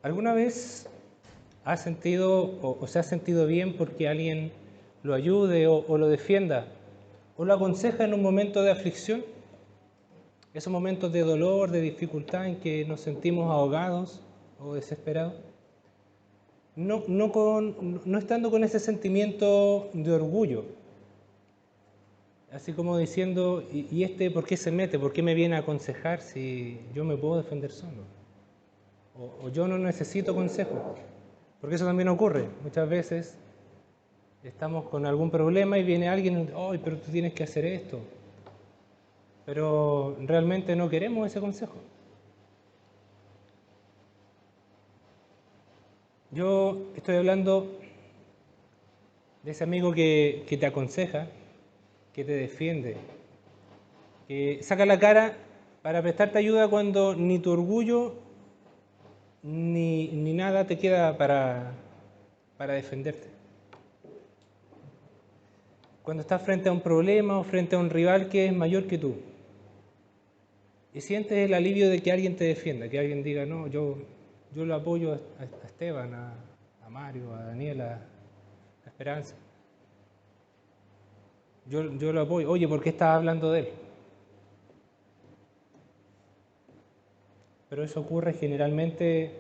¿Alguna vez ha sentido o se ha sentido bien porque alguien lo ayude o lo defienda o lo aconseja en un momento de aflicción? Esos momentos de dolor, de dificultad en que nos sentimos ahogados o desesperados. No estando con ese sentimiento de orgullo, así como diciendo, ¿y este por qué se mete? ¿Por qué me viene a aconsejar si yo me puedo defender solo? O yo no necesito consejo. Porque eso también ocurre. Muchas veces estamos con algún problema y viene alguien y dice, ¡ay, pero tú tienes que hacer esto! Pero realmente no queremos ese consejo. Yo estoy hablando de ese amigo que te aconseja, que te defiende, que saca la cara para prestarte ayuda cuando ni tu orgullo ni nada te queda para defenderte. Cuando estás frente a un problema o frente a un rival que es mayor que tú y sientes el alivio de que alguien te defienda, que alguien diga, no, yo lo apoyo a Esteban, a Mario, a Daniela, a Esperanza. Yo lo apoyo. Oye, ¿por qué estás hablando de él? Pero eso ocurre generalmente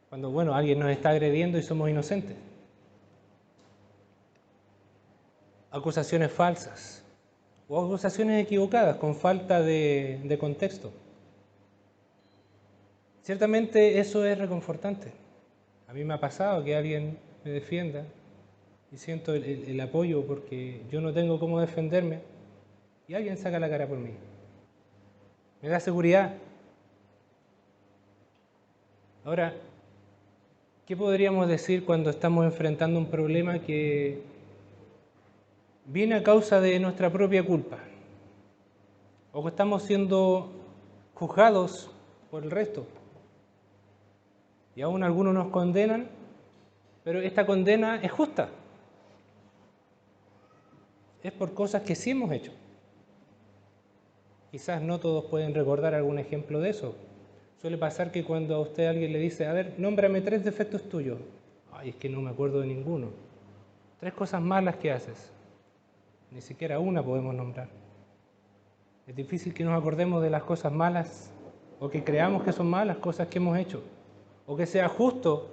cuando, bueno, alguien nos está agrediendo y somos inocentes. Acusaciones falsas o acusaciones equivocadas con falta de contexto. Ciertamente eso es reconfortante. A mí me ha pasado que alguien me defienda y siento el apoyo porque yo no tengo cómo defenderme y alguien saca la cara por mí. Me da seguridad. Ahora, ¿qué podríamos decir cuando estamos enfrentando un problema que viene a causa de nuestra propia culpa? O que estamos siendo juzgados por el resto. Y aún algunos nos condenan, pero esta condena es justa. Es por cosas que sí hemos hecho. Quizás no todos pueden recordar algún ejemplo de eso. Suele pasar que cuando a usted alguien le dice, a ver, nómbrame 3 defectos tuyos. Ay, es que no me acuerdo de ninguno. 3 cosas malas que haces. Ni siquiera una podemos nombrar. Es difícil que nos acordemos de las cosas malas o que creamos que son malas cosas que hemos hecho. O que sea justo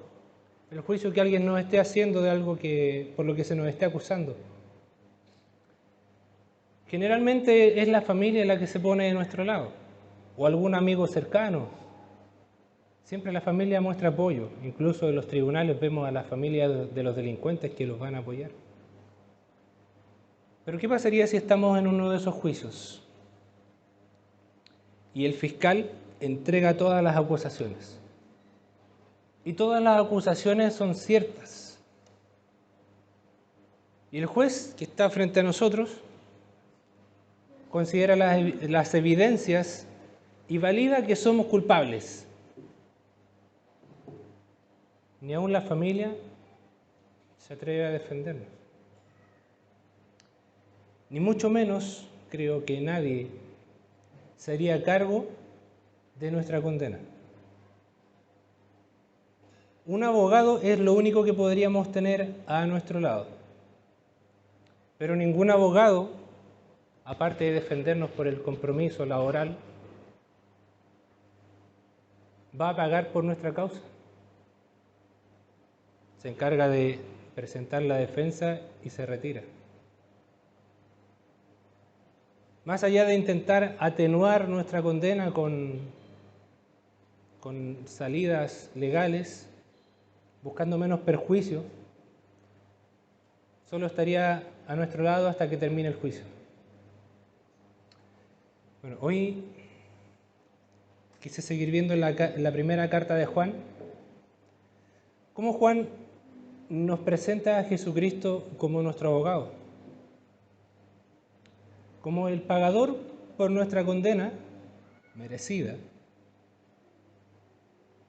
el juicio que alguien nos esté haciendo de algo por lo que se nos esté acusando. Generalmente es la familia la que se pone de nuestro lado, o algún amigo cercano. Siempre la familia muestra apoyo, incluso en los tribunales vemos a la familia de los delincuentes que los van a apoyar. Pero ¿qué pasaría si estamos en uno de esos juicios y el fiscal entrega todas las acusaciones? Y todas las acusaciones son ciertas. Y el juez que está frente a nosotros considera las evidencias y valida que somos culpables. Ni aun la familia se atreve a defendernos. Ni mucho menos creo que nadie se haría cargo de nuestra condena. Un abogado es lo único que podríamos tener a nuestro lado. Pero ningún abogado, aparte de defendernos por el compromiso laboral, va a pagar por nuestra causa. Se encarga de presentar la defensa y se retira. Más allá de intentar atenuar nuestra condena con salidas legales, buscando menos perjuicio, solo estaría a nuestro lado hasta que termine el juicio. Bueno, hoy quise seguir viendo la primera carta de Juan, cómo Juan nos presenta a Jesucristo como nuestro abogado, como el pagador por nuestra condena merecida.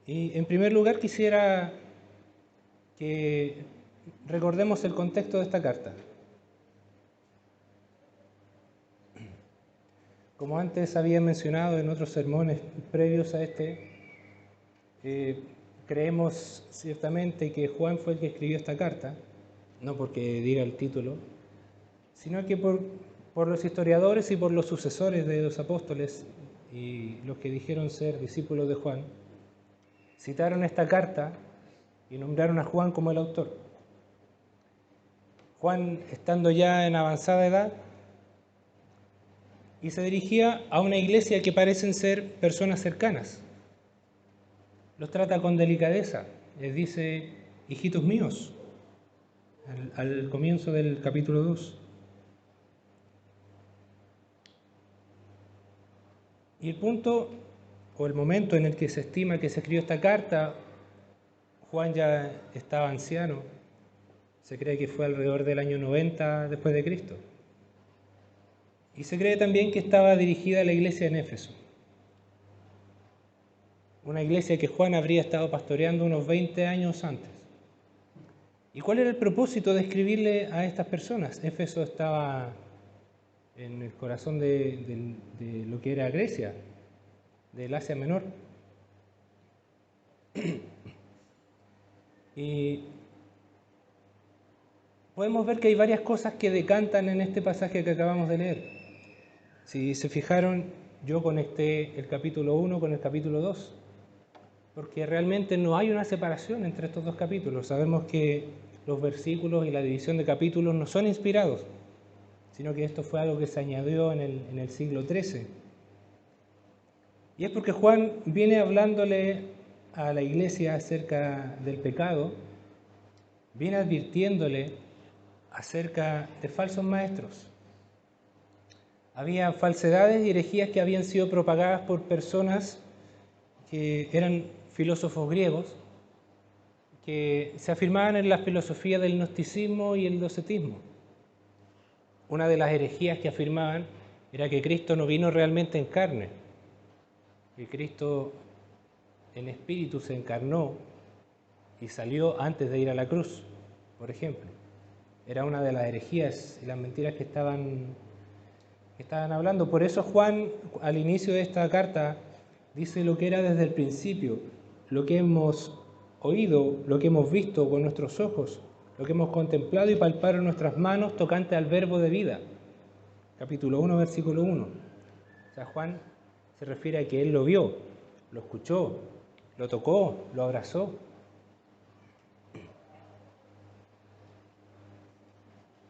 Y en primer lugar quisiera que recordemos el contexto de esta carta. Como antes había mencionado en otros sermones previos a este, Eh, Creemos ciertamente que Juan fue el que escribió esta carta, no porque diga el título, sino que por los historiadores y por los sucesores de los apóstoles y los que dijeron ser discípulos de Juan, citaron esta carta y nombraron a Juan como el autor. Juan, estando ya en avanzada edad, y se dirigía a una iglesia que parecen ser personas cercanas. Los trata con delicadeza, les dice, hijitos míos, al comienzo del capítulo 2. Y el punto o el momento en el que se estima que se escribió esta carta, Juan ya estaba anciano, se cree que fue alrededor del año 90 después de Cristo. Y se cree también que estaba dirigida a la iglesia en Éfeso, una iglesia que Juan habría estado pastoreando unos 20 años antes. ¿Y cuál era el propósito de escribirle a estas personas? Éfeso estaba en el corazón de lo que era Grecia, del Asia Menor. Y podemos ver que hay varias cosas que decantan en este pasaje que acabamos de leer. Si se fijaron, yo conecté el capítulo 1 con el capítulo 2, porque realmente no hay una separación entre estos dos capítulos. Sabemos que los versículos y la división de capítulos no son inspirados, sino que esto fue algo que se añadió en el siglo XIII. Y es porque Juan viene hablándole a la iglesia acerca del pecado, viene advirtiéndole acerca de falsos maestros. Había falsedades y herejías que habían sido propagadas por personas que eran filósofos griegos, que se afirmaban en la filosofía del gnosticismo y el docetismo. Una de las herejías que afirmaban era que Cristo no vino realmente en carne, que Cristo en espíritu se encarnó y salió antes de ir a la cruz, por ejemplo. Era una de las herejías y las mentiras que estaban hablando. Por eso Juan, al inicio de esta carta, dice lo que era desde el principio, lo que hemos oído, lo que hemos visto con nuestros ojos, lo que hemos contemplado y palpado en nuestras manos tocante al verbo de vida. Capítulo 1, versículo 1. O sea, Juan se refiere a que él lo vio, lo escuchó, lo tocó, lo abrazó.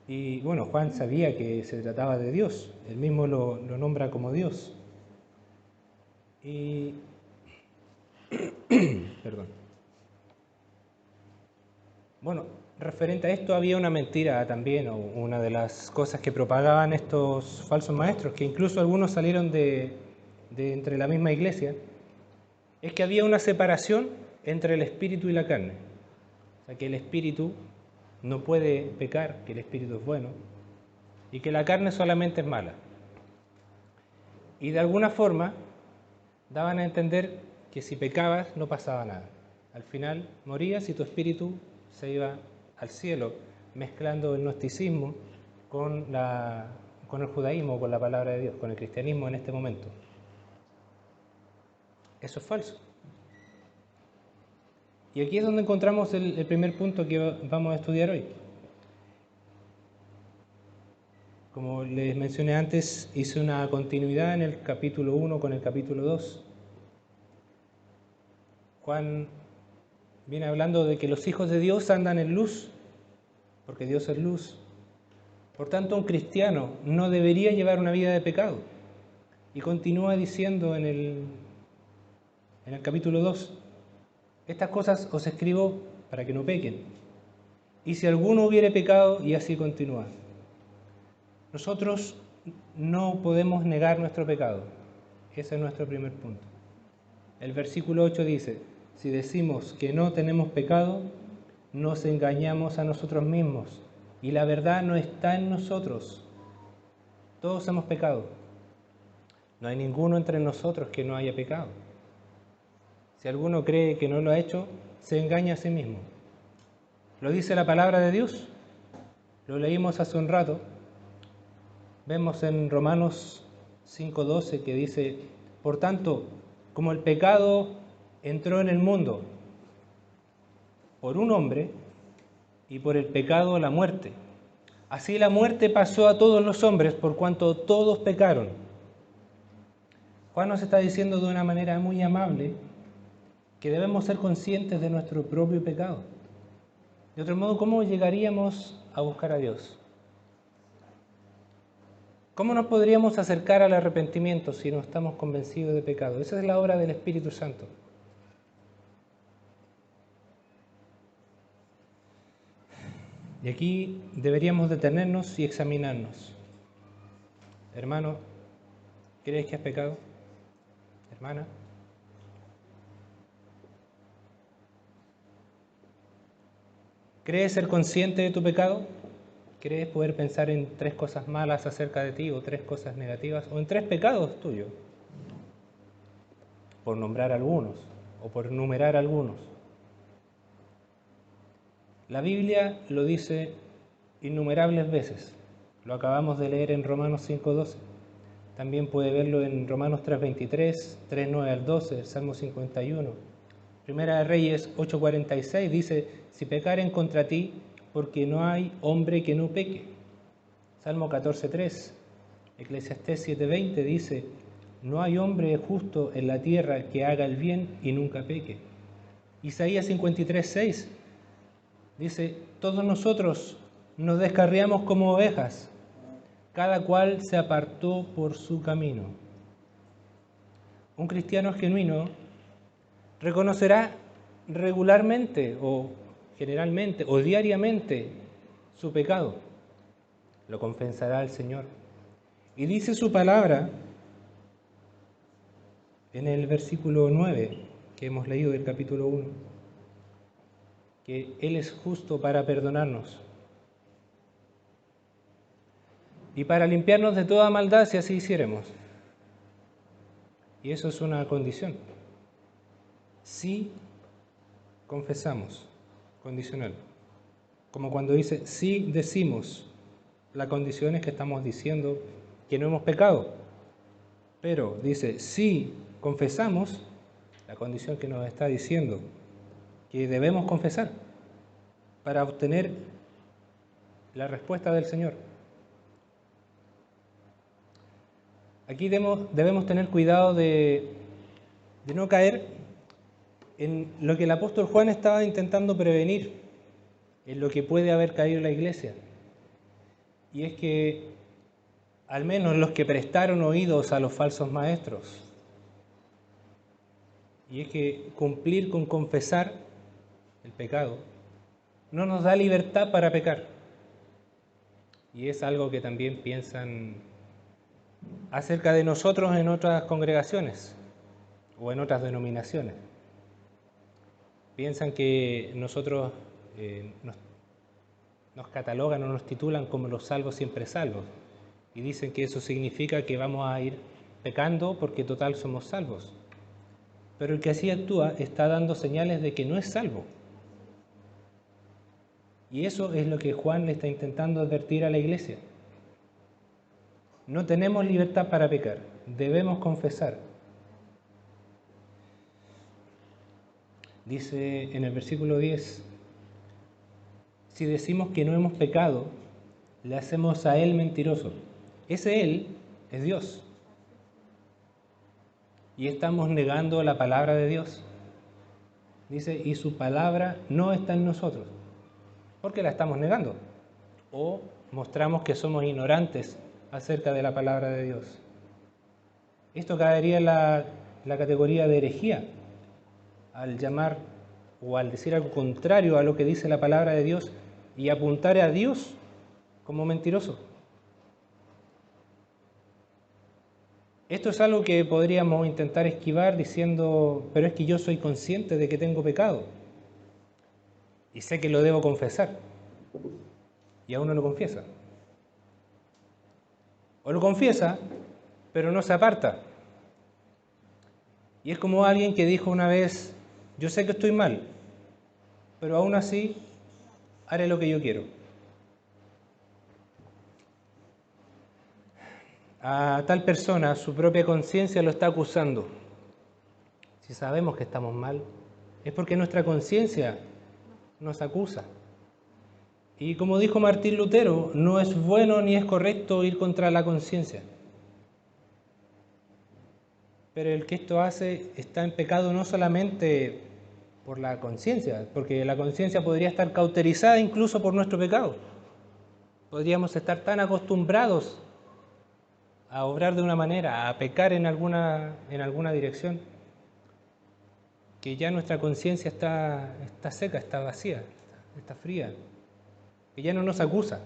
Y bueno, Juan sabía que se trataba de Dios, él mismo lo nombra como Dios. Y perdón. Bueno, referente a esto había una mentira también, o una de las cosas que propagaban estos falsos maestros, que incluso algunos salieron de entre la misma iglesia, es que había una separación entre el espíritu y la carne. O sea, que el espíritu no puede pecar, que el espíritu es bueno, y que la carne solamente es mala. Y de alguna forma daban a entender que si pecabas no pasaba nada. Al final morías y tu espíritu se iba al cielo, mezclando el gnosticismo con el judaísmo, con la palabra de Dios, con el cristianismo en este momento. Eso es falso. Y aquí es donde encontramos el primer punto que vamos a estudiar hoy. Como les mencioné antes, hice una continuidad en el capítulo 1 con el capítulo 2. Juan viene hablando de que los hijos de Dios andan en luz, porque Dios es luz. Por tanto, un cristiano no debería llevar una vida de pecado. Y continúa diciendo en el capítulo 2, estas cosas os escribo para que no pequen. Y si alguno hubiere pecado, y así continúa. Nosotros no podemos negar nuestro pecado. Ese es nuestro primer punto. El versículo 8 dice, si decimos que no tenemos pecado, nos engañamos a nosotros mismos y la verdad no está en nosotros. Todos hemos pecado. No hay ninguno entre nosotros que no haya pecado. Si alguno cree que no lo ha hecho, se engaña a sí mismo. Lo dice la palabra de Dios. Lo leímos hace un rato. Vemos en Romanos 5:12 que dice, por tanto, como el pecado entró en el mundo por un hombre y por el pecado la muerte. Así la muerte pasó a todos los hombres por cuanto todos pecaron. Juan nos está diciendo de una manera muy amable que debemos ser conscientes de nuestro propio pecado. De otro modo, ¿cómo llegaríamos a buscar a Dios? ¿Cómo nos podríamos acercar al arrepentimiento si no estamos convencidos de pecado? Esa es la obra del Espíritu Santo. Y aquí deberíamos detenernos y examinarnos. Hermano, ¿crees que has pecado? Hermana. ¿Crees ser consciente de tu pecado? ¿Crees poder pensar en 3 cosas malas acerca de ti o 3 cosas negativas o en 3 pecados tuyos? Por nombrar algunos o por enumerar algunos. La Biblia lo dice innumerables veces. Lo acabamos de leer en Romanos 5:12. También puede verlo en Romanos 3:23, 3:9 al 12, Salmo 51. Primera de Reyes 8:46 dice, si pecaren contra ti, porque no hay hombre que no peque. Salmo 14:3. Eclesiastés 7:20 dice, no hay hombre justo en la tierra que haga el bien y nunca peque. Isaías 53:6 dice, todos nosotros nos descarriamos como ovejas, cada cual se apartó por su camino. Un cristiano genuino reconocerá regularmente o generalmente o diariamente su pecado. Lo confesará al Señor. Y dice su palabra en el versículo 9 que hemos leído del capítulo 1, que Él es justo para perdonarnos y para limpiarnos de toda maldad si así hiciéramos. Y eso es una condición. Si confesamos, condicional. Como cuando dice, si decimos, la condición es que estamos diciendo que no hemos pecado. Pero dice, si confesamos, la condición que nos está diciendo que debemos confesar para obtener la respuesta del Señor. Aquí debemos tener cuidado de no caer en lo que el apóstol Juan estaba intentando prevenir, en lo que puede haber caído la iglesia. Y es que, al menos los que prestaron oídos a los falsos maestros, y es que cumplir con confesar el pecado no nos da libertad para pecar. Y es algo que también piensan acerca de nosotros en otras congregaciones o en otras denominaciones. Piensan que nosotros nos catalogan o nos titulan como los salvos siempre salvos y dicen que eso significa que vamos a ir pecando porque total somos salvos. Pero el que así actúa está dando señales de que no es salvo. Y eso es lo que Juan le está intentando advertir a la iglesia. No tenemos libertad para pecar, debemos confesar. Dice en el versículo 10, si decimos que no hemos pecado, le hacemos a Él mentiroso. Ese Él es Dios. Y estamos negando la palabra de Dios. Dice, y su palabra no está en nosotros. ¿Por qué la estamos negando? O mostramos que somos ignorantes acerca de la palabra de Dios. Esto caería en la categoría de herejía, al llamar o al decir algo contrario a lo que dice la palabra de Dios y apuntar a Dios como mentiroso. Esto es algo que podríamos intentar esquivar diciendo, pero es que yo soy consciente de que tengo pecado y sé que lo debo confesar, y aún no lo confiesa. O lo confiesa, pero no se aparta. Y es como alguien que dijo una vez, yo sé que estoy mal, pero aún así haré lo que yo quiero. A tal persona su propia conciencia lo está acusando. si sabemos que estamos mal, es porque nuestra conciencia nos acusa. Y como dijo Martín Lutero, no es bueno ni es correcto ir contra la conciencia. Pero el que esto hace está en pecado no solamente por la conciencia, porque la conciencia podría estar cauterizada incluso por nuestro pecado. Podríamos estar tan acostumbrados a obrar de una manera, a pecar en alguna dirección, que ya nuestra conciencia está seca, está vacía, está fría, que ya no nos acusa.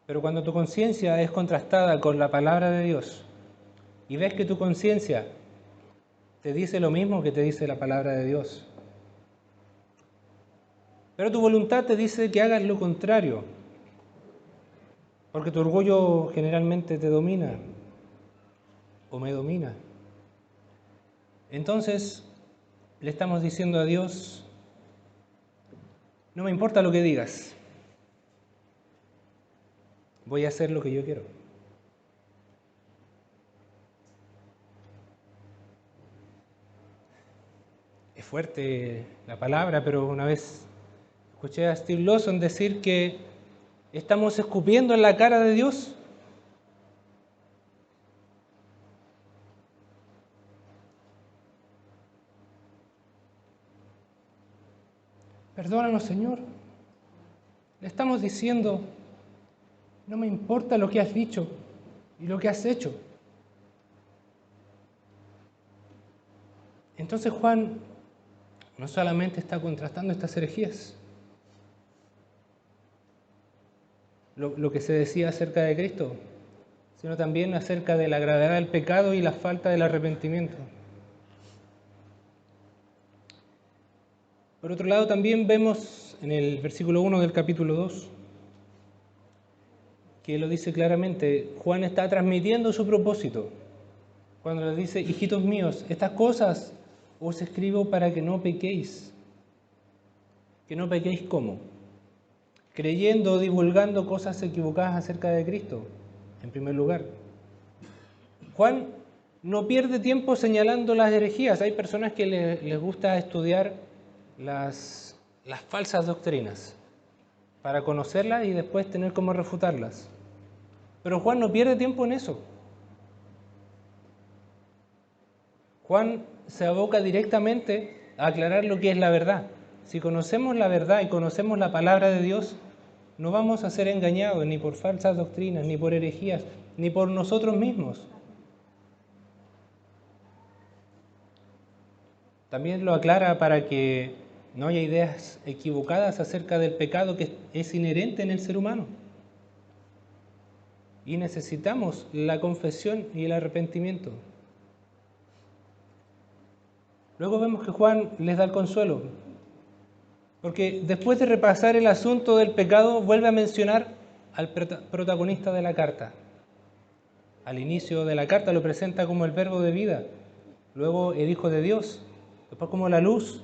Pero cuando tu conciencia es contrastada con la palabra de Dios y ves que tu conciencia te dice lo mismo que te dice la palabra de Dios, pero tu voluntad te dice que hagas lo contrario, porque tu orgullo generalmente te domina o me domina, entonces le estamos diciendo a Dios, no me importa lo que digas, voy a hacer lo que yo quiero. Es fuerte la palabra, pero una vez escuché a Steve Lawson decir que estamos escupiendo en la cara de Dios. Perdónanos, Señor. Le estamos diciendo, no me importa lo que has dicho y lo que has hecho. Entonces Juan no solamente está contrastando estas herejías, lo que se decía acerca de Cristo, sino también acerca de la gravedad del pecado y la falta del arrepentimiento. Por otro lado, también vemos en el versículo 1 del capítulo 2, que lo dice claramente, Juan está transmitiendo su propósito, cuando les dice, hijitos míos, estas cosas os escribo para que no pequéis. ¿Que no pequéis cómo? Creyendo o divulgando cosas equivocadas acerca de Cristo, en primer lugar. Juan no pierde tiempo señalando las herejías. Hay personas que les gusta estudiar las falsas doctrinas para conocerlas y después tener cómo refutarlas. Pero Juan no pierde tiempo en eso. Juan se aboca directamente a aclarar lo que es la verdad. Si conocemos la verdad y conocemos la palabra de Dios, no vamos a ser engañados ni por falsas doctrinas, ni por herejías, ni por nosotros mismos. También lo aclara para que no haya ideas equivocadas acerca del pecado que es inherente en el ser humano. Y necesitamos la confesión y el arrepentimiento. Luego vemos que Juan les da el consuelo, porque después de repasar el asunto del pecado, vuelve a mencionar al protagonista de la carta. Al inicio de la carta lo presenta como el verbo de vida, luego el Hijo de Dios, después como la luz,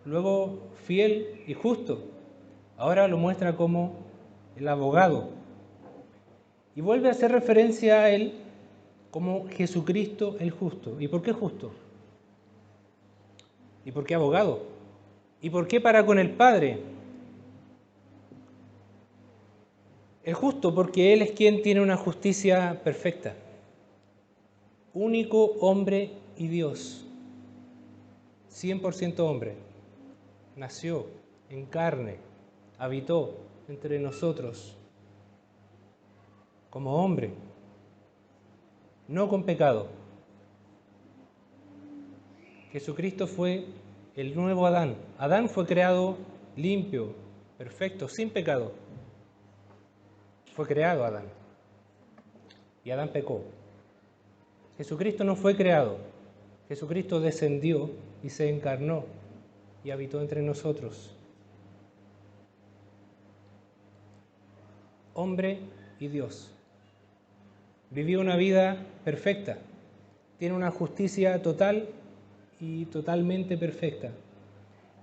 luego fiel y justo. Ahora lo muestra como el abogado. Y vuelve a hacer referencia a él como Jesucristo el justo. ¿Y por qué justo? ¿Y por qué abogado? ¿Y por qué para con el Padre? El justo porque Él es quien tiene una justicia perfecta. Único hombre y Dios. 100% hombre. Nació en carne, habitó entre nosotros como hombre, no con pecado. Jesucristo fue el nuevo Adán. Adán fue creado limpio, perfecto, sin pecado. Fue creado Adán. Y Adán pecó. Jesucristo no fue creado. Jesucristo descendió y se encarnó y habitó entre nosotros. Hombre y Dios. Vivió una vida perfecta. Tiene una justicia total y totalmente perfecta.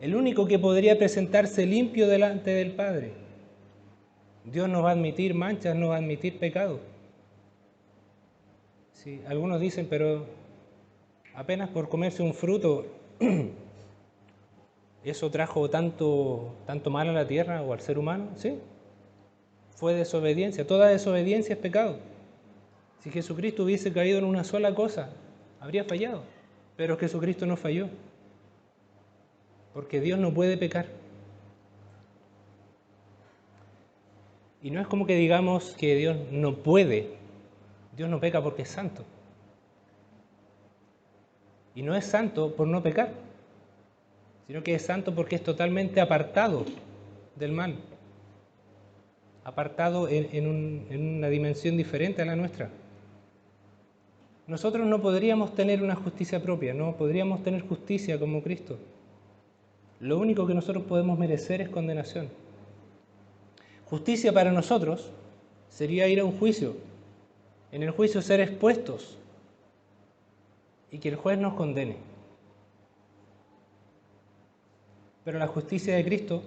El único que podría presentarse limpio delante del Padre. Dios no va a admitir manchas, no va a admitir pecado. Sí, algunos dicen, pero apenas por comerse un fruto, ¿eso trajo tanto mal a la tierra o al ser humano? Sí, fue desobediencia. Toda desobediencia es pecado. Si Jesucristo hubiese caído en una sola cosa, habría fallado. Pero Jesucristo no falló, porque Dios no puede pecar. Y no es como que digamos que Dios no puede. Dios no peca porque es santo. Y no es santo por no pecar, sino que es santo porque es totalmente apartado del mal. Apartado en una dimensión diferente a la nuestra. Nosotros no podríamos tener una justicia propia, no podríamos tener justicia como Cristo. Lo único que nosotros podemos merecer es condenación. Justicia para nosotros sería ir a un juicio, en el juicio ser expuestos y que el juez nos condene. Pero la justicia de Cristo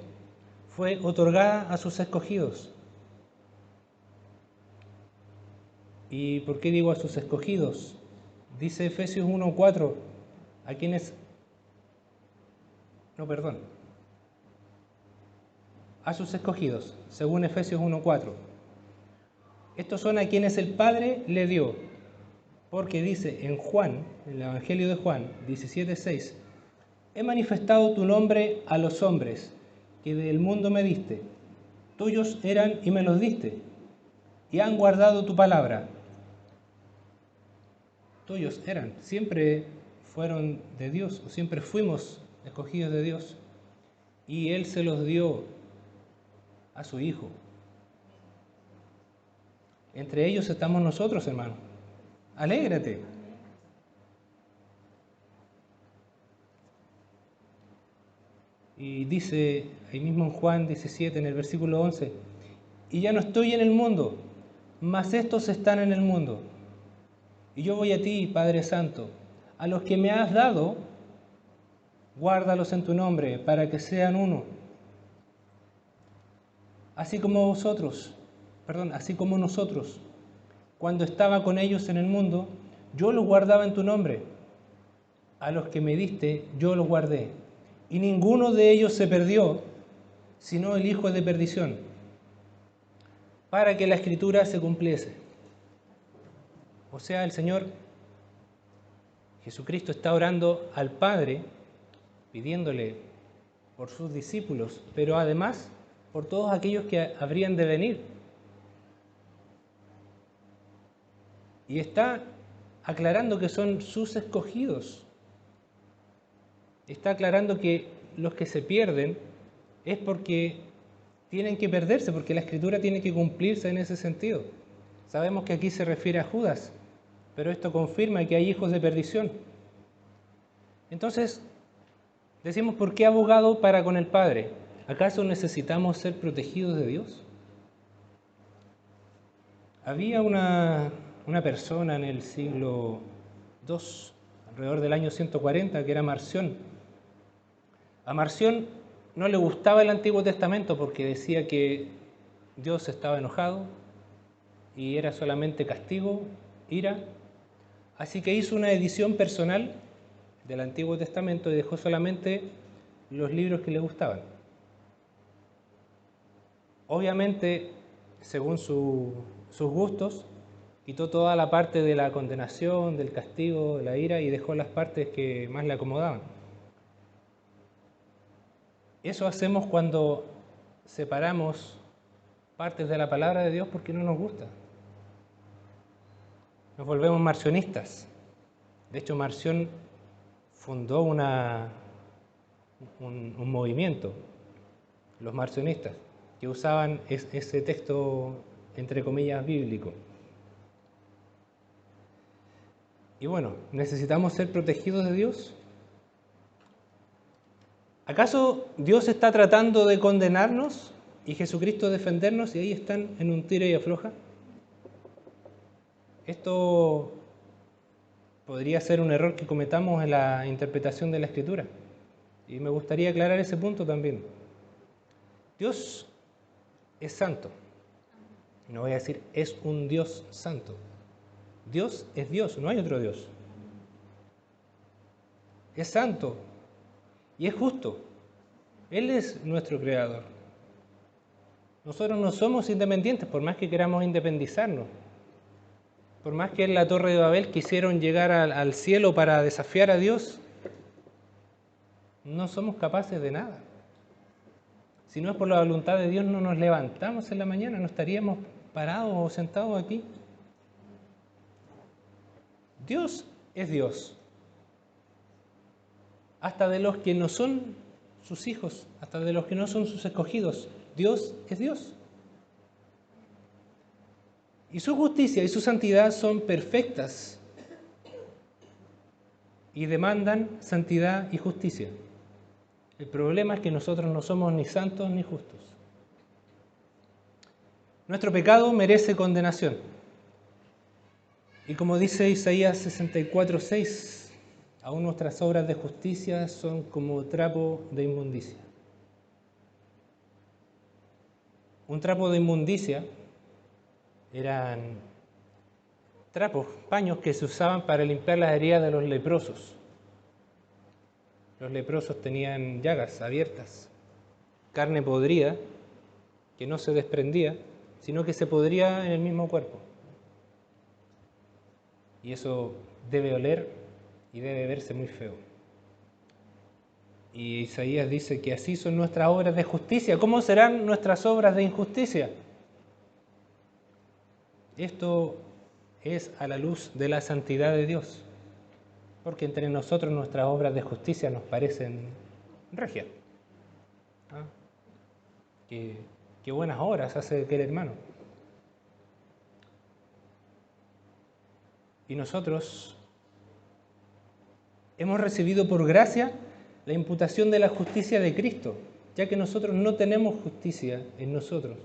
fue otorgada a sus escogidos. ¿Y por qué digo a sus escogidos? Dice Efesios 1:4, a quienes... No, perdón. A sus escogidos, según Efesios 1:4. Estos son a quienes el Padre le dio, porque dice en Juan, en el Evangelio de Juan 17:6, he manifestado tu nombre a los hombres que del mundo me diste, tuyos eran y me los diste, y han guardado tu palabra. Tuyos eran, siempre fueron de Dios, o siempre fuimos escogidos de Dios, y Él se los dio a su Hijo. Entre ellos estamos nosotros, hermano. Alégrate. Y dice ahí mismo en Juan 17, en el versículo 11, y ya no estoy en el mundo, mas estos están en el mundo. Y yo voy a ti, Padre Santo, a los que me has dado, guárdalos en tu nombre, para que sean uno. Así como nosotros, cuando estaba con ellos en el mundo, yo los guardaba en tu nombre. A los que me diste, yo los guardé. Y ninguno de ellos se perdió, sino el hijo de perdición, para que la Escritura se cumpliese. O sea, el Señor Jesucristo está orando al Padre, pidiéndole por sus discípulos, pero además por todos aquellos que habrían de venir. Y está aclarando que son sus escogidos. Está aclarando que los que se pierden es porque tienen que perderse, porque la Escritura tiene que cumplirse en ese sentido. Sabemos que aquí se refiere a Judas, pero esto confirma que hay hijos de perdición. Entonces, decimos, ¿por qué abogado para con el Padre? ¿Acaso necesitamos ser protegidos de Dios? Había una persona en el siglo II, alrededor del año 140, que era Marción. A Marción no le gustaba el Antiguo Testamento porque decía que Dios estaba enojado y era solamente castigo, ira. Así que hizo una edición personal del Antiguo Testamento y dejó solamente los libros que le gustaban. Obviamente, según sus gustos, quitó toda la parte de la condenación, del castigo, de la ira y dejó las partes que más le acomodaban. Eso hacemos cuando separamos partes de la palabra de Dios porque no nos gusta. Nos volvemos marcionistas. De hecho, Marción fundó un movimiento, los marcionistas, que usaban ese texto, entre comillas, bíblico. Y bueno, ¿necesitamos ser protegidos de Dios? ¿Acaso Dios está tratando de condenarnos y Jesucristo defendernos y ahí están en un tira y afloja? Esto podría ser un error que cometamos en la interpretación de la Escritura. Y me gustaría aclarar ese punto también. Dios es santo. No voy a decir es un Dios santo. Dios es Dios, no hay otro Dios. Es santo y es justo. Él es nuestro creador. Nosotros no somos independientes, por más que queramos independizarnos. Por más que en la Torre de Babel quisieron llegar al cielo para desafiar a Dios, no somos capaces de nada. Si no es por la voluntad de Dios, no nos levantamos en la mañana, no estaríamos parados o sentados aquí. Dios es Dios. Hasta de los que no son sus hijos, hasta de los que no son sus escogidos, Dios es Dios. Y su justicia y su santidad son perfectas y demandan santidad y justicia. El problema es que nosotros no somos ni santos ni justos. Nuestro pecado merece condenación. Y como dice Isaías 64:6, aún nuestras obras de justicia son como trapo de inmundicia. Un trapo de inmundicia eran trapos, paños que se usaban para limpiar las heridas de los leprosos. Los leprosos tenían llagas abiertas, carne podrida, que no se desprendía, sino que se podría en el mismo cuerpo. Y eso debe oler y debe verse muy feo. Y Isaías dice que así son nuestras obras de justicia. ¿Cómo serán nuestras obras de injusticia? Esto es a la luz de la santidad de Dios, porque entre nosotros nuestras obras de justicia nos parecen regias. ¿Ah? Qué buenas obras hace aquel hermano. Y nosotros hemos recibido por gracia la imputación de la justicia de Cristo, ya que nosotros no tenemos justicia en nosotros.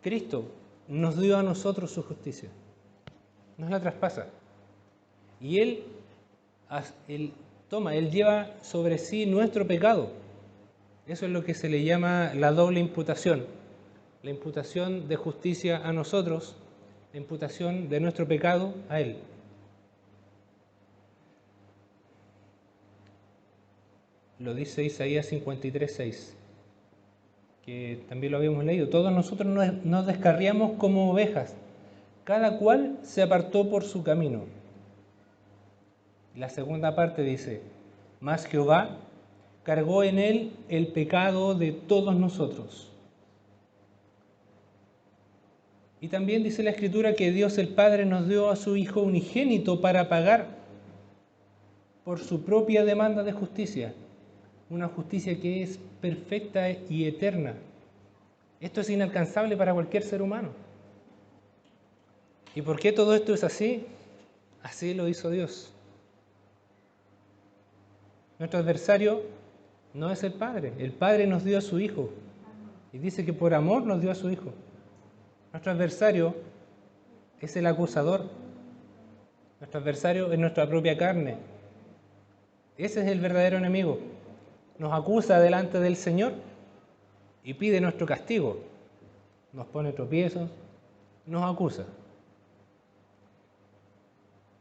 Cristo nos dio a nosotros su justicia, nos la traspasa. Y Él lleva sobre sí nuestro pecado. Eso es lo que se le llama la doble imputación. La imputación de justicia a nosotros, la imputación de nuestro pecado a Él. Lo dice Isaías 53:6. Que también lo habíamos leído, todos nosotros nos descarriamos como ovejas, cada cual se apartó por su camino. La segunda parte dice, mas Jehová cargó en él el pecado de todos nosotros. Y también dice la Escritura que Dios el Padre nos dio a su Hijo unigénito para pagar por su propia demanda de justicia. Una justicia que es perfecta y eterna. Esto es inalcanzable para cualquier ser humano. ¿Y por qué todo esto es así? Así lo hizo Dios. Nuestro adversario no es el Padre. El Padre nos dio a su Hijo. Y dice que por amor nos dio a su Hijo. Nuestro adversario es el acusador. Nuestro adversario es nuestra propia carne. Ese es el verdadero enemigo. Nos acusa delante del Señor y pide nuestro castigo. Nos pone tropiezos, nos acusa.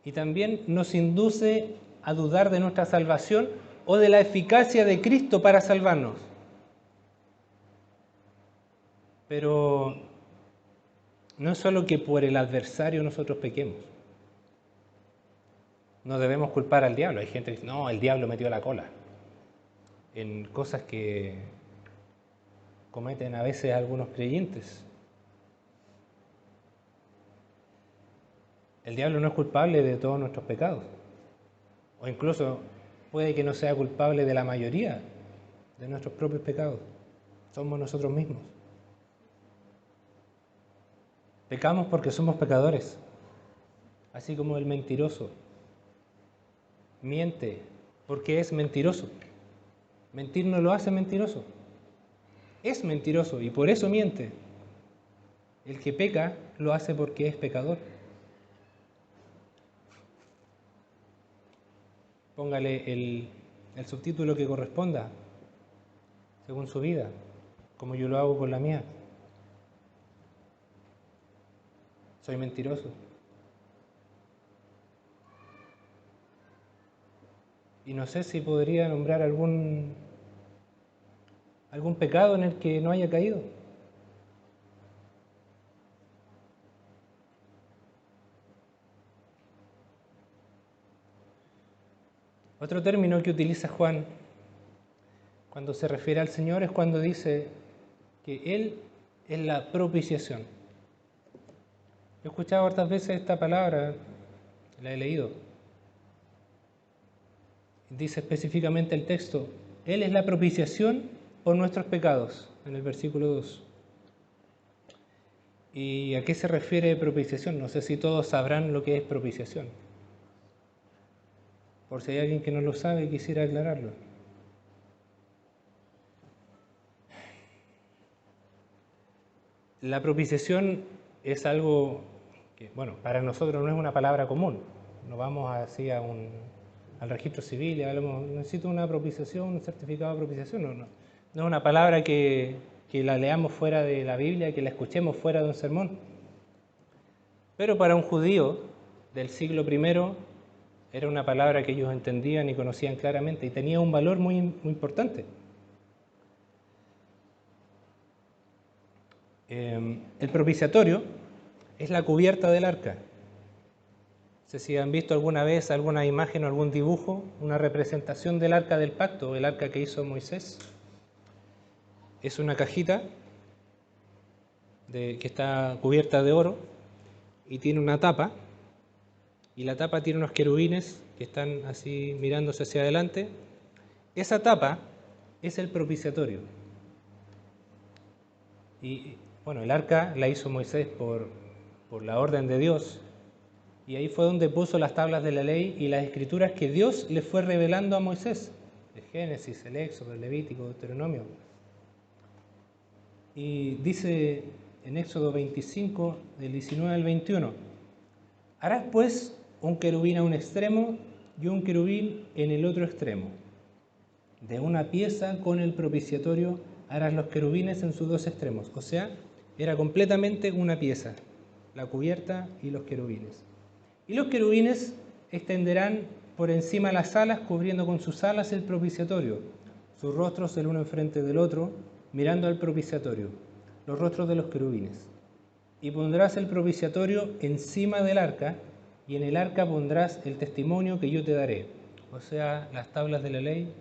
Y también nos induce a dudar de nuestra salvación o de la eficacia de Cristo para salvarnos. Pero no es solo que por el adversario nosotros pequemos. No debemos culpar al diablo. Hay gente que dice, no, el diablo metió la cola en cosas que cometen a veces algunos creyentes. El diablo no es culpable de todos nuestros pecados, o incluso puede que no sea culpable de la mayoría de nuestros propios pecados. Somos nosotros mismos. Pecamos porque somos pecadores, así como el mentiroso miente porque es mentiroso. Mentir no lo hace mentiroso. Es mentiroso y por eso miente. El que peca lo hace porque es pecador. Póngale el subtítulo que corresponda, según su vida, como yo lo hago con la mía. Soy mentiroso. Y no sé si podría nombrar algún pecado en el que no haya caído. Otro término que utiliza Juan cuando se refiere al Señor es cuando dice que Él es la propiciación. He escuchado hartas veces esta palabra, la he leído. Dice específicamente el texto, Él es la propiciación por nuestros pecados, en el versículo 2. ¿Y a qué se refiere propiciación? No sé si todos sabrán lo que es propiciación. Por si hay alguien que no lo sabe, quisiera aclararlo. La propiciación es algo que, bueno, para nosotros no es una palabra común. No vamos así al registro civil y hablamos, necesito una propiciación, un certificado de propiciación. No es una palabra que la leamos fuera de la Biblia, que la escuchemos fuera de un sermón. Pero para un judío del siglo I era una palabra que ellos entendían y conocían claramente y tenía un valor muy importante. El propiciatorio es la cubierta del arca. No sé si han visto alguna vez alguna imagen o algún dibujo, una representación del arca del pacto, el arca que hizo Moisés. Es una cajita que está cubierta de oro y tiene una tapa, y la tapa tiene unos querubines que están así mirándose hacia adelante. Esa tapa es el propiciatorio. Y bueno, el arca la hizo Moisés por la orden de Dios, y ahí fue donde puso las tablas de la ley y las escrituras que Dios le fue revelando a Moisés, el Génesis, el Éxodo, el Levítico, el Deuteronomio. Y dice en Éxodo 25, del 19 al 21, harás pues un querubín a un extremo y un querubín en el otro extremo. De una pieza con el propiciatorio harás los querubines en sus dos extremos. O sea, era completamente una pieza, la cubierta y los querubines. Y los querubines extenderán por encima las alas, cubriendo con sus alas el propiciatorio, sus rostros el uno enfrente del otro, mirando al propiciatorio, los rostros de los querubines. Y pondrás el propiciatorio encima del arca, y en el arca pondrás el testimonio que yo te daré, o sea, las tablas de la ley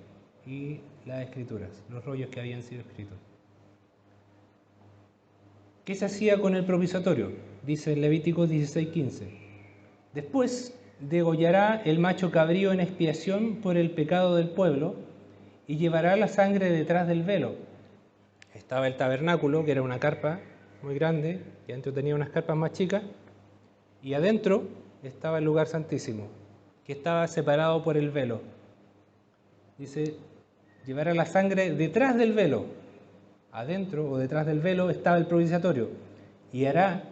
y las escrituras, los rollos que habían sido escritos. ¿Qué se hacía con el propiciatorio? Dice en Levítico 16:15. Después degollará el macho cabrío en expiación por el pecado del pueblo y llevará la sangre detrás del velo. Estaba el tabernáculo, que era una carpa muy grande, que adentro tenía unas carpas más chicas, y adentro estaba el lugar santísimo, que estaba separado por el velo. Dice, llevará la sangre detrás del velo. Adentro o detrás del velo estaba el propiciatorio, y hará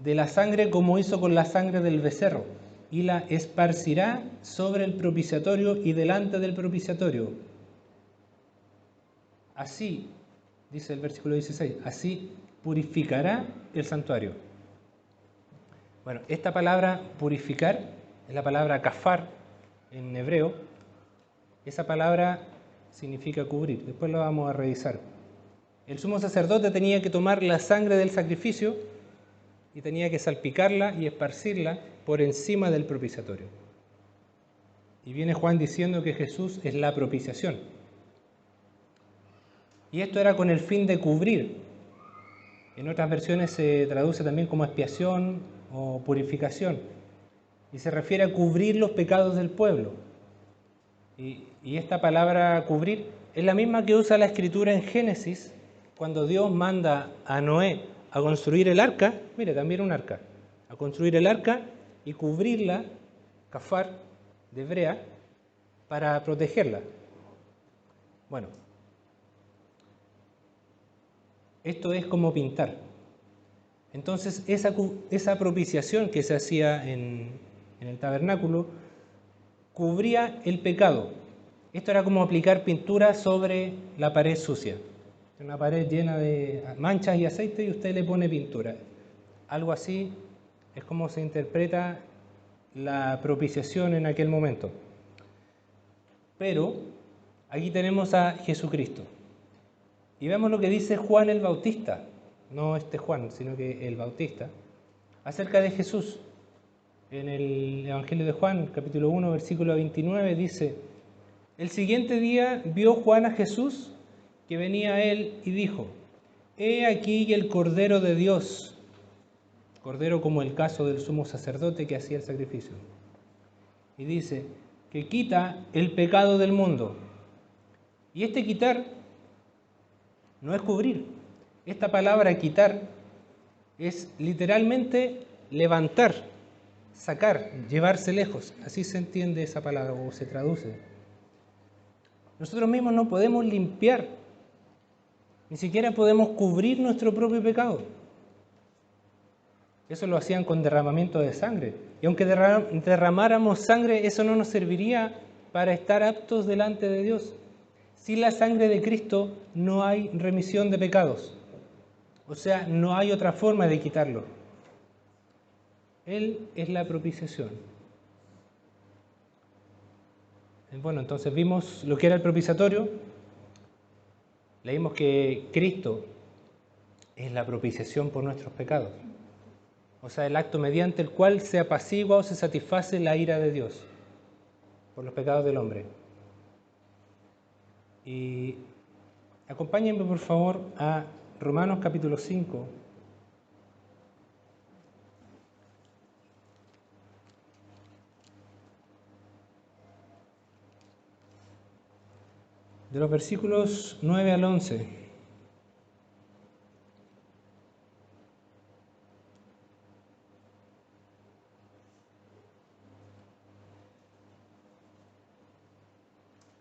de la sangre como hizo con la sangre del becerro, y la esparcirá sobre el propiciatorio y delante del propiciatorio. Así, dice el versículo 16, así purificará el santuario. Bueno, esta palabra purificar es la palabra kafar en hebreo. Esa palabra significa cubrir, después lo vamos a revisar. El sumo sacerdote tenía que tomar la sangre del sacrificio y tenía que salpicarla y esparcirla por encima del propiciatorio. Y viene Juan diciendo que Jesús es la propiciación. Y esto era con el fin de cubrir. En otras versiones se traduce también como expiación o purificación. Y se refiere a cubrir los pecados del pueblo. Y esta palabra cubrir es la misma que usa la Escritura en Génesis, cuando Dios manda a Noé a construir el arca, mire, también un arca, a construir el arca y cubrirla, kafar, de brea, para protegerla. Bueno, esto es como pintar. Entonces, esa propiciación que se hacía en el tabernáculo cubría el pecado. Esto era como aplicar pintura sobre la pared sucia. Una pared llena de manchas y aceite y usted le pone pintura. Algo así Es como se interpreta la propiciación en aquel momento. Pero aquí tenemos a Jesucristo. Y veamos lo que dice Juan el Bautista, no este Juan, sino que el Bautista, acerca de Jesús. En el Evangelio de Juan, capítulo 1, versículo 29, dice: el siguiente día vio Juan a Jesús que venía a él y dijo: he aquí el Cordero de Dios. Cordero como el caso del sumo sacerdote que hacía el sacrificio. Y dice que quita el pecado del mundo. Y este quitar no es cubrir. Esta palabra quitar es literalmente levantar, sacar, llevarse lejos. Así se entiende esa palabra o se traduce. Nosotros mismos no podemos limpiar, ni siquiera podemos cubrir nuestro propio pecado. Eso lo hacían con derramamiento de sangre. Y aunque derramáramos sangre, eso no nos serviría para estar aptos delante de Dios. Sin la sangre de Cristo no hay remisión de pecados. O sea, no hay otra forma de quitarlo. Él es la propiciación. Bueno, entonces vimos lo que era el propiciatorio. Leímos que Cristo es la propiciación por nuestros pecados. O sea, el acto mediante el cual se apacigua o se satisface la ira de Dios por los pecados del hombre. Y acompáñenme por favor a Romanos capítulo 5. De los versículos 9 al 11.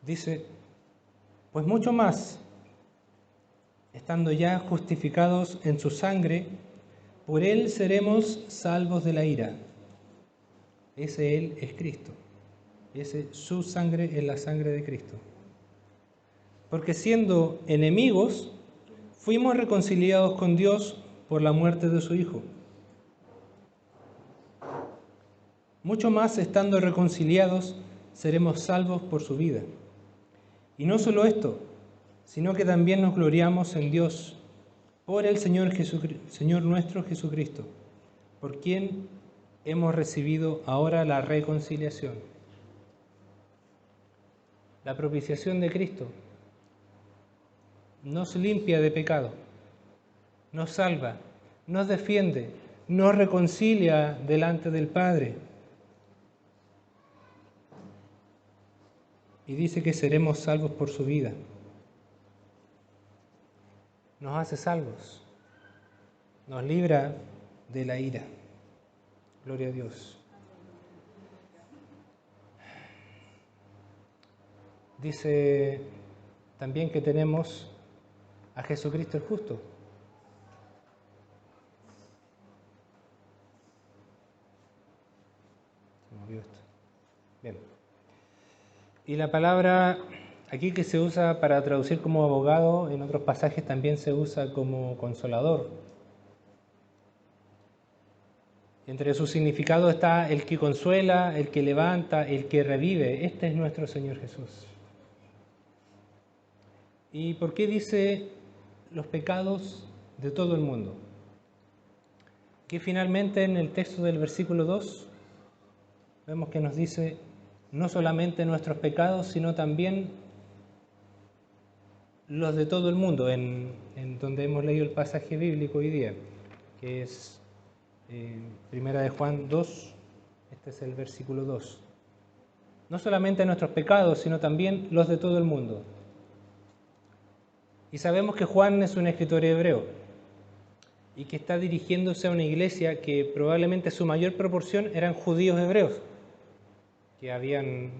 Dice: pues mucho más, estando ya justificados en su sangre, por él seremos salvos de la ira. Ese él es Cristo. Su sangre es la sangre de Cristo. Porque siendo enemigos, fuimos reconciliados con Dios por la muerte de su Hijo. Mucho más, estando reconciliados, seremos salvos por su vida. Y no solo esto, sino que también nos gloriamos en Dios por el Señor nuestro Jesucristo, por quien hemos recibido ahora la reconciliación. La propiciación de Cristo nos limpia de pecado, nos salva, nos defiende, nos reconcilia delante del Padre. Y dice que seremos salvos por su vida. Nos hace salvos, nos libra de la ira. Gloria a Dios. Dice también que tenemos a Jesucristo el justo. Se movió esto. Bien. Y la palabra aquí que se usa para traducir como abogado, en otros pasajes también se usa como consolador. Entre sus significados está el que consuela, el que levanta, el que revive. Este es nuestro Señor Jesús. ¿Y por qué dice los pecados de todo el mundo? Que finalmente en el texto del versículo 2 vemos que nos dice no solamente nuestros pecados, sino también los de todo el mundo, en donde hemos leído el pasaje bíblico hoy día, que es Primera de Juan 2, este es el versículo 2. No solamente nuestros pecados, sino también los de todo el mundo. Y sabemos que Juan es un escritor hebreo y que está dirigiéndose a una iglesia que probablemente su mayor proporción eran judíos hebreos, que habían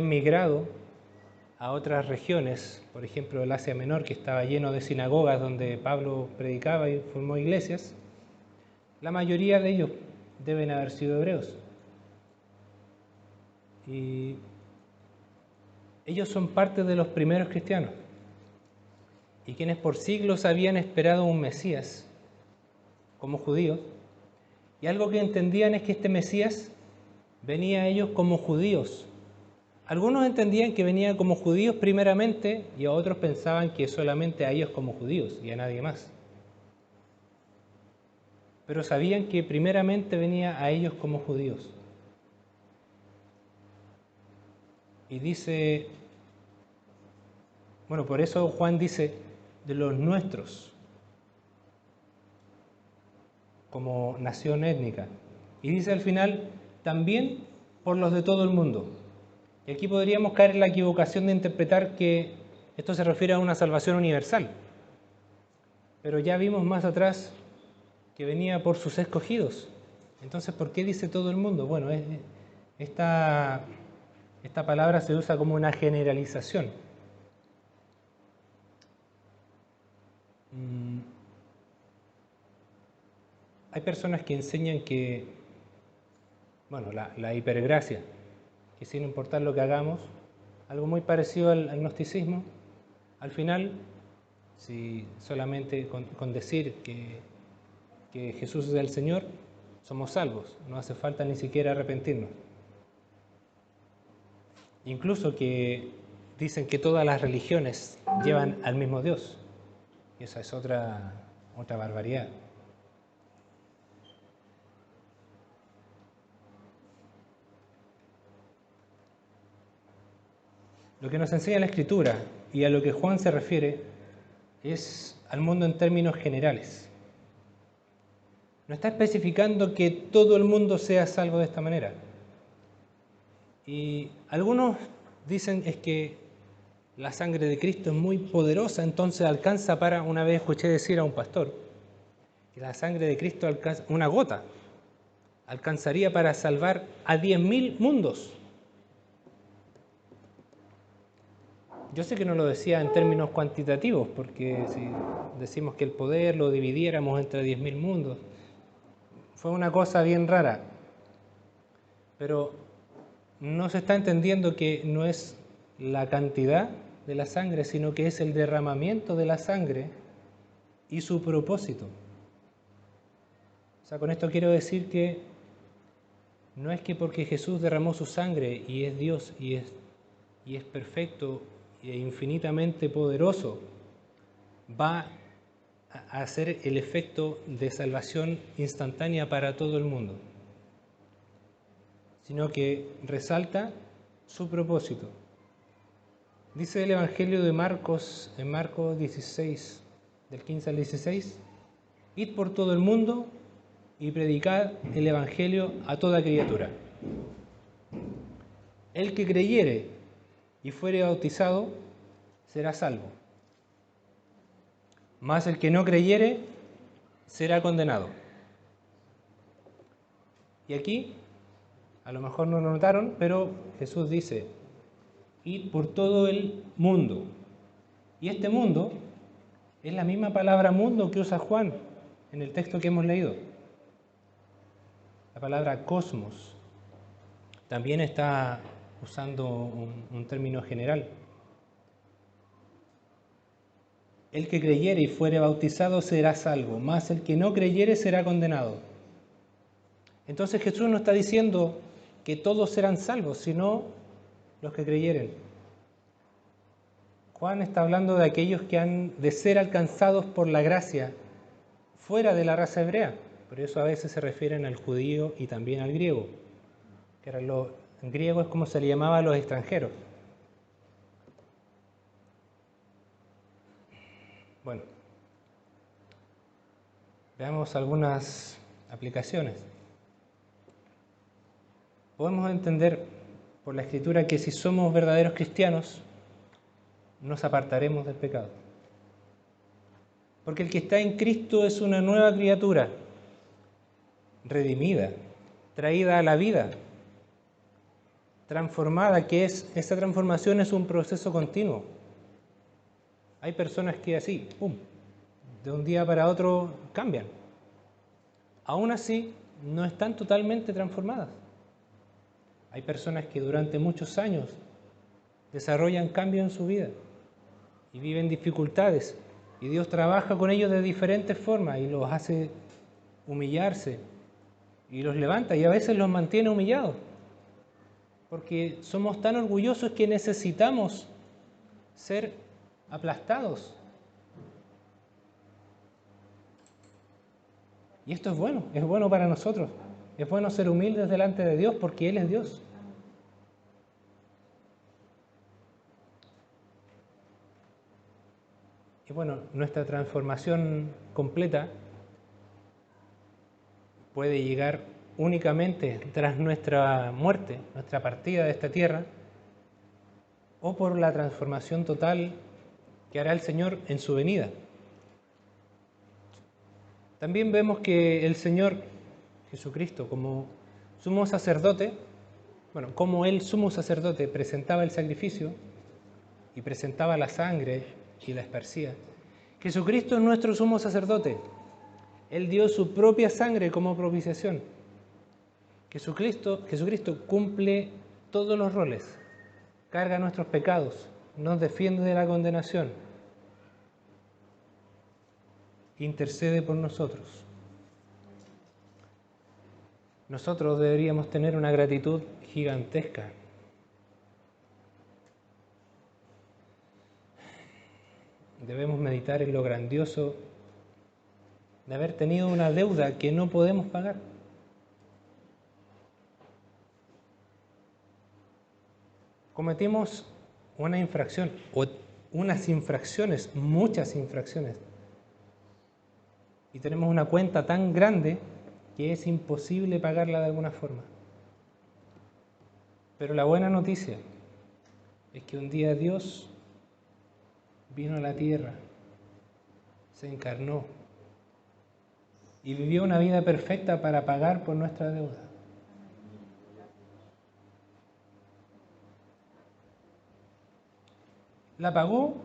migrado a otras regiones, por ejemplo el Asia Menor, que estaba lleno de sinagogas donde Pablo predicaba y formó iglesias. La mayoría de ellos deben haber sido hebreos. Y ellos son parte de los primeros cristianos. y quienes por siglos habían esperado un Mesías como judíos, y algo que entendían es que este Mesías venía a ellos como judíos. Algunos entendían que venía como judíos primeramente y a otros pensaban que solamente a ellos como judíos y a nadie más. Pero sabían que primeramente venía a ellos como judíos. Y dice, bueno, por eso Juan dice de los nuestros, como nación étnica. Y dice al final, también por los de todo el mundo. Y aquí podríamos caer en la equivocación de interpretar que esto se refiere a una salvación universal. Pero ya vimos más atrás que venía por sus escogidos. Entonces, ¿por qué dice todo el mundo? Bueno, esta palabra se usa como una generalización. Hay personas que enseñan que, bueno, la hipergracia, que sin importar lo que hagamos, algo muy parecido al gnosticismo, al final, si solamente con decir que Jesús es el Señor, somos salvos, no hace falta ni siquiera arrepentirnos. Incluso que dicen que todas las religiones llevan al mismo Dios, y esa es otra barbaridad. Lo que nos enseña la Escritura y a lo que Juan se refiere es al mundo en términos generales. No está especificando que todo el mundo sea salvo de esta manera. Y algunos dicen es que la sangre de Cristo es muy poderosa, entonces alcanza para, una vez escuché decir a un pastor, que la sangre de Cristo alcanza, una gota, alcanzaría para salvar a 10.000 mundos. Yo sé que no lo decía en términos cuantitativos, porque si decimos que el poder lo dividiéramos entre 10.000 mundos, fue una cosa bien rara. Pero no se está entendiendo que no es la cantidad de la sangre, sino que es el derramamiento de la sangre y su propósito. O sea, con esto quiero decir que no es que porque Jesús derramó su sangre y es Dios y es perfecto e infinitamente poderoso, va a hacer el efecto de salvación instantánea para todo el mundo, sino que resalta su propósito. Dice el Evangelio de Marcos, en Marcos 16, del 15 al 16, id por todo el mundo y predicad el Evangelio a toda criatura. El que creyere y fuere bautizado será salvo, mas el que no creyere será condenado. Y aquí, a lo mejor no lo notaron, pero Jesús dice, id por todo el mundo. Y este mundo es la misma palabra mundo que usa Juan en el texto que hemos leído. La palabra cosmos también está usando un término general. El que creyere y fuere bautizado será salvo, mas el que no creyere será condenado. Entonces Jesús no está diciendo que todos serán salvos, sino los que creyeren. Juan está hablando de aquellos que han de ser alcanzados por la gracia fuera de la raza hebrea. Por eso a veces se refieren al judío y también al griego, que en griego es como se le llamaba a los extranjeros. Bueno, veamos algunas aplicaciones. Podemos entender por la Escritura que si somos verdaderos cristianos, nos apartaremos del pecado. Porque el que está en Cristo es una nueva criatura, redimida, traída a la vida, transformada, esa transformación es un proceso continuo. Hay personas que así, de un día para otro cambian. Aún así, no están totalmente transformadas. Hay personas que durante muchos años desarrollan cambios en su vida y viven dificultades Y Dios trabaja con ellos de diferentes formas y los hace humillarse y los levanta y a veces los mantiene humillados. Porque somos tan orgullosos que necesitamos ser aplastados. Y esto es bueno para nosotros. Es bueno ser humildes delante de Dios porque Él es Dios. Y bueno, nuestra transformación completa puede llegar únicamente tras nuestra muerte, nuestra partida de esta tierra, o por la transformación total que hará el Señor en su venida. También vemos que el Señor Jesucristo, como sumo sacerdote, como el sumo sacerdote presentaba el sacrificio y presentaba la sangre y la esparcía, Jesucristo es nuestro sumo sacerdote. Él dio su propia sangre como propiciación. Jesucristo cumple todos los roles, carga nuestros pecados, nos defiende de la condenación, intercede por nosotros. Nosotros deberíamos tener una gratitud gigantesca. Debemos meditar en lo grandioso de haber tenido una deuda que no podemos pagar. Cometimos una infracción o unas infracciones, muchas infracciones. Y tenemos una cuenta tan grande que es imposible pagarla de alguna forma. Pero la buena noticia es que un día Dios vino a la tierra, se encarnó y vivió una vida perfecta para pagar por nuestra deuda. La pagó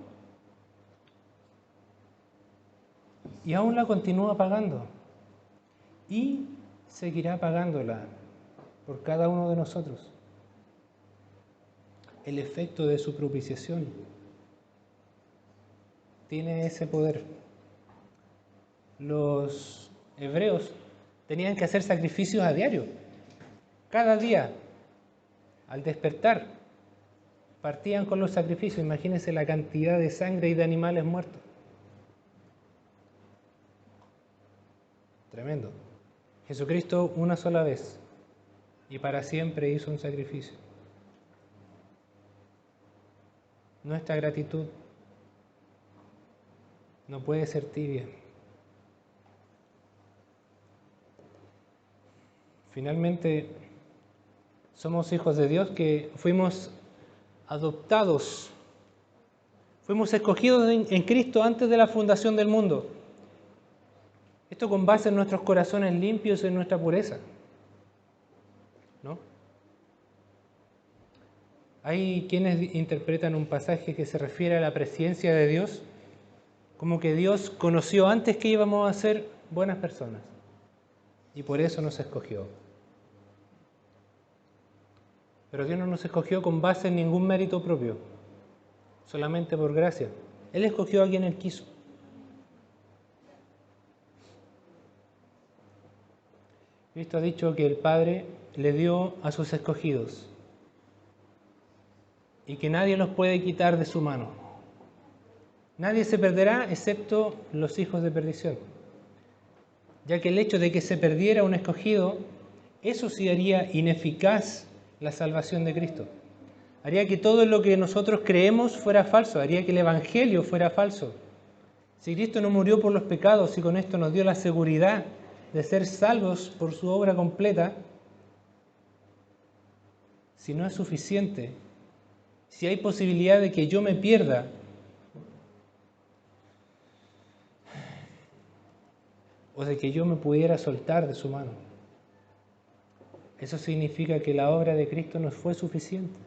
y aún la continúa pagando y seguirá pagándola por cada uno de nosotros. El efecto de su propiciación tiene ese poder. Los hebreos tenían que hacer sacrificios a diario. Cada día, al despertar, partían con los sacrificios. Imagínense la cantidad de sangre y de animales muertos. Tremendo. Jesucristo una sola vez y para siempre hizo un sacrificio. Nuestra gratitud no puede ser tibia. Finalmente, somos hijos de Dios que fuimos adoptados, fuimos escogidos en Cristo antes de la fundación del mundo. Esto con base en nuestros corazones limpios y en nuestra pureza, ¿no? Hay quienes interpretan un pasaje que se refiere a la presencia de Dios como que Dios conoció antes que íbamos a ser buenas personas y por eso nos escogió. Pero Dios no nos escogió con base en ningún mérito propio, solamente por gracia. Él escogió a quien Él quiso. Cristo ha dicho que el Padre le dio a sus escogidos y que nadie los puede quitar de su mano. Nadie se perderá excepto los hijos de perdición, ya que el hecho de que se perdiera un escogido, eso sí haría ineficaz la salvación de Cristo. Haría que todo lo que nosotros creemos fuera falso, haría que el Evangelio fuera falso. Si Cristo no murió por los pecados y con esto nos dio la seguridad de ser salvos por su obra completa, si no es suficiente, si hay posibilidad de que yo me pierda, o de que yo me pudiera soltar de su mano, eso significa que la obra de Cristo no fue suficiente.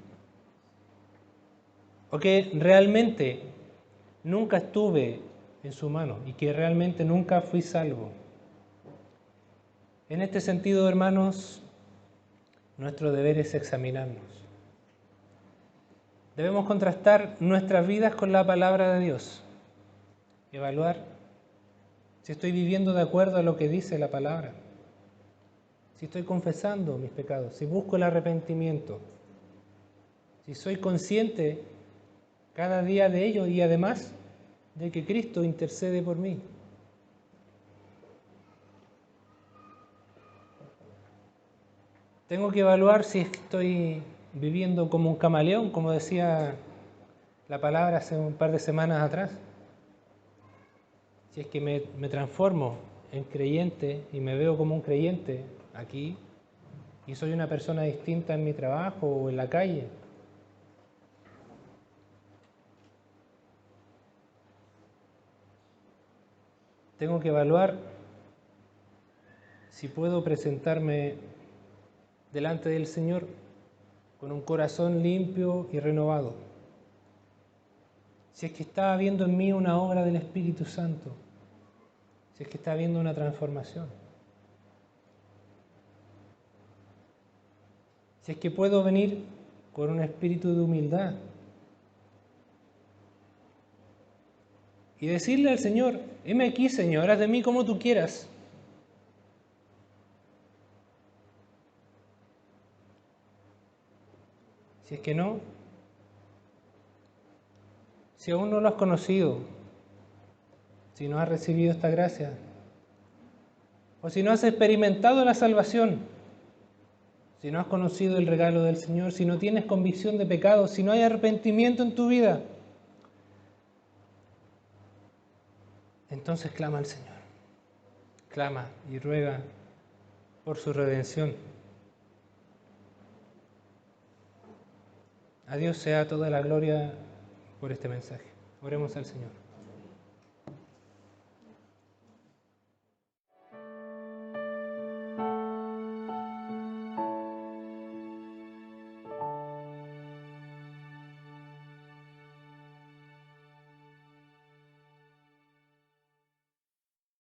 O que realmente nunca estuve en su mano y que realmente nunca fui salvo. En este sentido, hermanos, nuestro deber es examinarnos. Debemos contrastar nuestras vidas con la palabra de Dios. Evaluar si estoy viviendo de acuerdo a lo que dice la palabra, si estoy confesando mis pecados, si busco el arrepentimiento, si soy consciente cada día de ello y además de que Cristo intercede por mí. Tengo que evaluar si estoy viviendo como un camaleón, como decía la palabra hace un par de semanas atrás. Si es que me transformo en creyente y me veo como un creyente aquí y soy una persona distinta en mi trabajo o en la calle. Tengo que evaluar si puedo presentarme delante del Señor con un corazón limpio y renovado. Si es que está habiendo en mí una obra del Espíritu Santo, si es que está habiendo una transformación. Si es que puedo venir con un espíritu de humildad y decirle al Señor: heme aquí, Señor, haz de mí como tú quieras. Si es que no, si aún no lo has conocido, si no has recibido esta gracia, o si no has experimentado la salvación, si no has conocido el regalo del Señor, si no tienes convicción de pecado, si no hay arrepentimiento en tu vida, entonces clama al Señor. Clama y ruega por su redención. A Dios sea toda la gloria por este mensaje. Oremos al Señor.